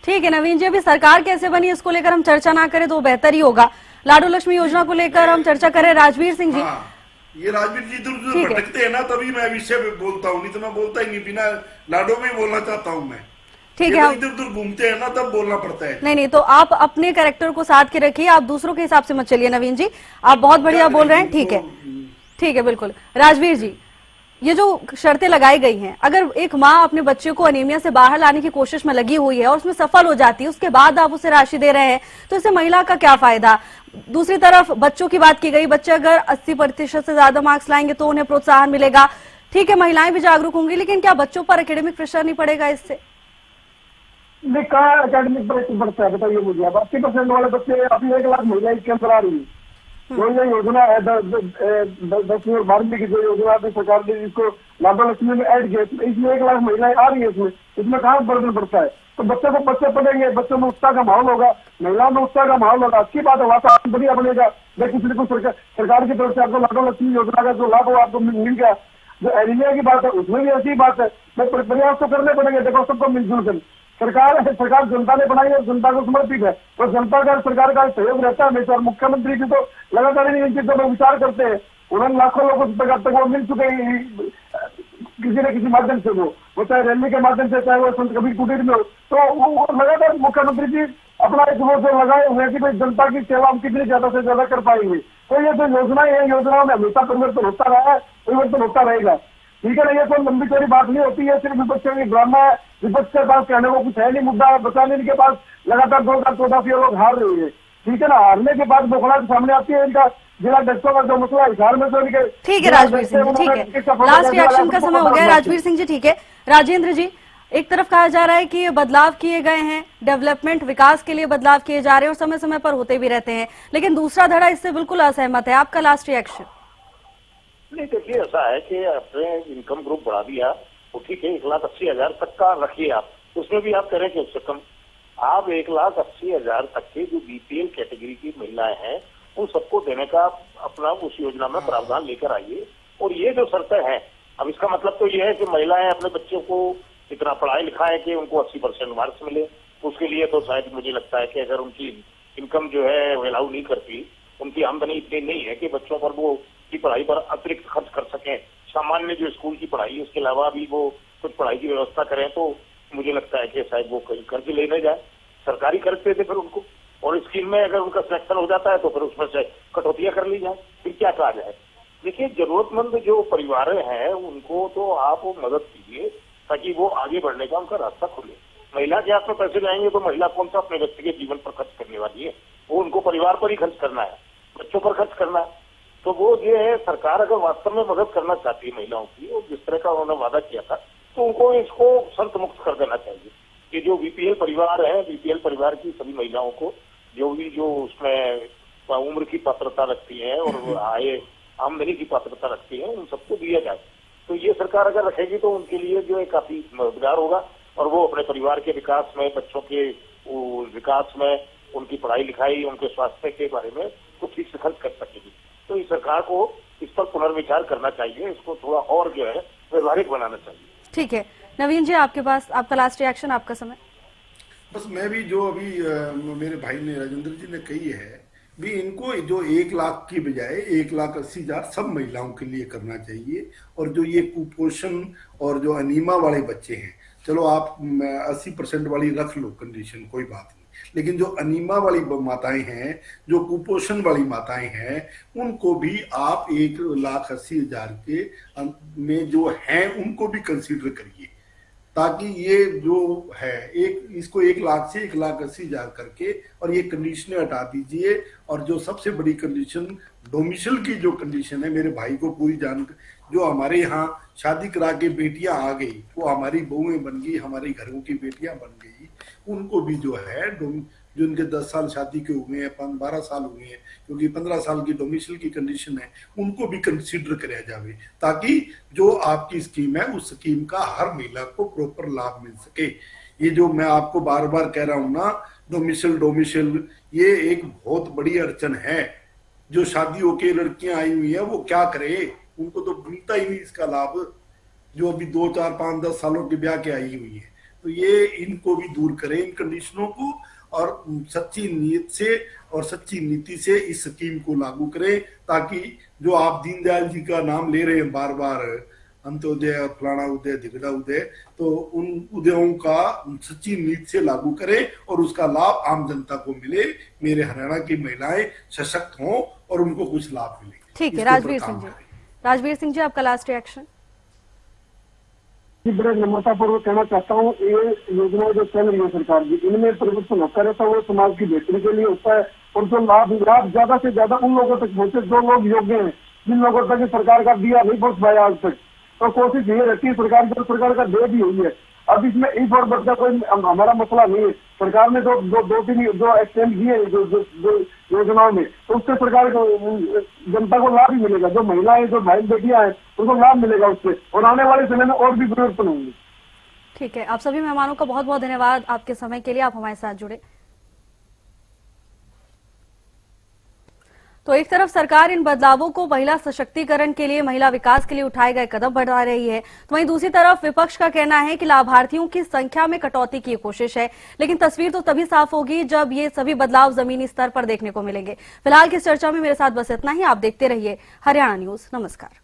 ठीक है नवीन जी, अभी सरकार कैसे बनी इसको लेकर हम चर्चा ना करें तो बेहतर ही होगा। लाडो लक्ष्मी योजना को लेकर हम चर्चा करें। राजवीर सिंह जी, ये राजवीर जी इधर भटकते हैं ना, तभी मैं विषय पे बोलता हूँ, नहीं तो मैं बोलता ही नहीं। बिना लाडो में बोलना चाहता हूँ मैं। ठीक है, इधर उधर घूमते हैं ना, तब बोलना पड़ता है। नहीं तो आप अपने कैरेक्टर को साथ के रखिए, आप दूसरों के हिसाब से मत चलिए। नवीन जी आप बहुत बढ़िया बोल रहे हैं, ठीक है बिल्कुल। राजवीर जी, ये जो शर्तें लगाई गई हैं, अगर एक माँ अपने बच्चे को अनीमिया से बाहर लाने की कोशिश में लगी हुई है और उसमें सफल हो जाती है, उसके बाद आप उसे राशि दे रहे हैं, तो इससे महिला का क्या फायदा? दूसरी तरफ बच्चों की बात की गई, बच्चे अगर 80% से ज्यादा मार्क्स लाएंगे तो उन्हें प्रोत्साहन मिलेगा। ठीक है, महिलाएं भी जागरूक होंगी, लेकिन क्या बच्चों पर एकेडमिक प्रेशर नहीं पड़ेगा इससे? नहीं, कहा अकेडमिक प्रेशर बढ़ता है, बताइए मुझे। अब 80% वाले बच्चे अभी 1 लाख महिलाएं इसके अंदर आ रही है। जो ये योजना है 10वीं और 12वीं की जो योजना है सरकार ने जिसको लाडो लक्ष्मी में ऐड किया, इसमें 1 लाख महिलाएं आ रही है। इसमें कहाँ बर्डन बढ़ता है? तो बच्चे पढ़ेंगे, बच्चों में उत्साह का माहौल होगा, महिलाओं में उत्साह का माहौल होगा, अच्छी बात है, वातावरण बढ़िया बनेगा। जब किसी को सरकार की तरफ से आपको लाडो लक्ष्मी योजना का जो लाभ हो आपको मिल गया। जो एनीमिया की बात है उसमें भी ऐसी बात है, प्रयास तो करने पड़ेंगे। देखो, सबको मिलजुल कर सरकार जनता ने बनाई और जनता को समर्पित है, तो जनता का सरकार का सहयोग रहता है हमेशा। मुख्यमंत्री जी तो लगातार इन चीजों पर विचार करते हैं। उन्होंने लाखों लोगों तक वो मिल चुके हैं किसी न किसी माध्यम से, वो चाहे रैली के माध्यम से, चाहे वो संत कबीर कुटीर में हो, तो वो लगातार मुख्यमंत्री जी अपना एक वो जो लगाए हुए कि भाई जनता की सेवा हम कितनी ज्यादा से ज्यादा कर पाएंगे। तो ये जो योजनाएं हैं, योजनाओं में हमेशा परिवर्तन होता रहा है, परिवर्तन होता रहेगा। ठीक है ना, ये कोई लंबी चौड़ी बात नहीं होती है, सिर्फ विपक्षों की ड्रामा है। विपक्ष के पास कहने को कुछ है नहीं, मुद्दा बचाने के पास लगातार 2014 लोग हार रहे हैं। ठीक है ना, हारने के बाद बौखलाहट सामने आती है। इनका जिला डॉक्टरों का जो मसला है हिसार में, तो इनके ठीक है राजवीर सिंह जी, ठीक है, लास्ट रिएक्शन का समय हो गया राजवीर सिंह जी। ठीक है, राजेंद्र जी, एक तरफ कहा जा रहा है कि ये बदलाव किए गए हैं, डेवलपमेंट विकास के लिए बदलाव किए जा रहे हैं और समय समय पर होते भी रहते हैं, लेकिन दूसरा धड़ा इससे बिल्कुल असहमत है। आपका लास्ट रिएक्शन? नहीं, देखिए ऐसा है कि आपने इनकम ग्रुप बढ़ा दिया, तो ठीक है 1,80,000 तक का रखिए आप, उसमें भी आप करें कि उससे कम। आप 1,80,000 तक की जो बीपीएल कैटेगरी की महिलाएं हैं उन सबको देने का अपना उस योजना में प्रावधान लेकर आइए। और ये जो शर्तें हैं, अब इसका मतलब तो ये है कि महिलाएं अपने बच्चों को इतना पढ़ाई लिखाएं कि उनको 80% मार्क्स मिले। उसके लिए तो शायद मुझे लगता है कि अगर उनकी इनकम जो है अलाउ नहीं करती, उनकी आमदनी इतनी नहीं है कि बच्चों पर वो की पढ़ाई पर अतिरिक्त खर्च कर सकें, सामान्य जो स्कूल की पढ़ाई है उसके अलावा भी वो कुछ पढ़ाई की व्यवस्था करें, तो मुझे लगता है कि शायद वो कहीं कर्ज लेने जाए, सरकारी कर्ज देते फिर उनको, और स्कीम में अगर उनका सिलेक्शन हो जाता है तो फिर उसमें से कटौतियां कर ली जाए, फिर क्या कहा जाए। देखिए, जरूरतमंद जो परिवार हैं उनको तो आप मदद कीजिए ताकि वो आगे बढ़ने का उनका रास्ता खुले। महिला के हाथ में पैसे जाएंगे तो महिला कौन सा अपने व्यक्ति के जीवन पर खर्च करने वाली है? वो उनको परिवार पर ही खर्च करना है, बच्चों पर खर्च करना है। तो वो ये है, सरकार अगर वास्तव में मदद करना चाहती है महिलाओं की, और जिस तरह का उन्होंने वादा किया था, तो उनको इसको शर्त मुक्त कर देना चाहिए कि जो बीपीएल परिवार है, बीपीएल परिवार की सभी महिलाओं को जो उसमें उम्र की पात्रता रखती है और आमदनी की पात्रता रखती है, उन सबको दिया जाए। तो ये सरकार अगर रखेगी तो उनके लिए जो है काफी मददगार होगा, और वो अपने परिवार के विकास में, बच्चों के विकास में, उनकी पढ़ाई लिखाई, उनके स्वास्थ्य के बारे में कुछ ठीक से खर्च कर सकेगी। तो इस सरकार को इस पर पुनर्विचार करना चाहिए, इसको थोड़ा और जो है व्यवहारिक बनाना चाहिए। ठीक है, नवीन जी आपके पास आपका लास्ट रिएक्शन, आपका समय। बस मैं भी जो अभी मेरे भाई ने राजेंद्र जी ने कही है भी, इनको जो 1 लाख की बजाय 1,80,000 सब महिलाओं के लिए करना चाहिए। और जो ये कुपोषण और जो अनीमा वाले बच्चे हैं, चलो आप 80% वाली रख लो कंडीशन, कोई बात नहीं, लेकिन जो अनीमा वाली माताएं हैं, जो कुपोषण वाली माताएं हैं, उनको भी आप 1,80,000 के में जो हैं उनको भी कंसीडर करिए, ताकि ये जो है इसको 1 लाख से 1,80,000 करके और ये कंडीशनें हटा दीजिए। और जो सबसे बड़ी कंडीशन डोमिसाइल की जो कंडीशन है, मेरे भाई को पूरी जो हमारे यहाँ शादी करा के बेटियां आ गई, वो हमारी बहुएं बन गई, हमारे घरों की बेटियां बन गई, उनको भी जो है जो उनके 10 साल शादी के हुए हैं, 12 साल हुए हैं, क्योंकि 15 साल की डोमिसाइल की कंडीशन है, उनको भी कंसीडर किया जाए, ताकि जो आपकी स्कीम है उस स्कीम का हर महिला को प्रॉपर लाभ मिल सके। ये जो मैं आपको बार बार कह रहा हूं ना, डोमिसाइल ये एक बहुत बड़ी अड़चन है। जो शादी होके लड़कियां आई हुई है वो क्या करे, उनको तो मिलता ही नहीं इसका लाभ, जो अभी 2, 4, 5, 10 सालों के ब्याह के आई हुई है। तो ये इनको भी दूर करें, इन कंडीशनों को, और सच्ची नीयत से और सच्ची नीति से इस स्कीम को लागू करें, ताकि जो आप दीनदयाल जी का नाम ले रहे हैं बार बार, अंत्योदय और फलाना उदय, धिगड़ा उदय, तो उन उदयों का सच्ची नीति से लागू करें और उसका लाभ आम जनता को मिले, मेरे हरियाणा की महिलाएं सशक्त हों और उनको कुछ लाभ मिले। ठीक है, राजवीर सिंह जी आपका लास्ट रिएक्शन। बड़े नम्रतापूर्वक कहना चाहता हूँ, ये योजनाएं जो चल रही है सरकार की, इनमें परिवर्तन होता रहता है, वो समाज की बेहतरी के लिए होता है और जो लाभ ज्यादा से ज्यादा उन लोगों तक पहुंचे जो लोग योग्य हैं, जिन लोगों तक सरकार का दिया नहीं पहुंच पाया आज तक। तो कोशिश ये रहती है सरकार की, सरकार का दे भी हुई है। अब इसमें इस और बच्चा कोई हमारा मसला नहीं है। सरकार ने दो तीन जो एक्सटेंड किए जो योजनाओं में, तो उससे सरकार को जनता को लाभ ही मिलेगा। जो महिलाएं, जो भाई बेटियां हैं, उनको लाभ मिलेगा उससे, और आने वाले समय में और भी परिवर्तन होंगे। ठीक है, आप सभी मेहमानों का बहुत बहुत धन्यवाद आपके समय के लिए, आप हमारे साथ जुड़े। तो एक तरफ सरकार इन बदलावों को महिला सशक्तिकरण के लिए, महिला विकास के लिए उठाए गए कदम बढ़ा रही है, तो वहीं दूसरी तरफ विपक्ष का कहना है कि लाभार्थियों की संख्या में कटौती की कोशिश है। लेकिन तस्वीर तो तभी साफ होगी जब ये सभी बदलाव जमीनी स्तर पर देखने को मिलेंगे। फिलहाल की इस चर्चा में मेरे साथ बस इतना ही। आप देखते रहिए हरियाणा न्यूज। नमस्कार।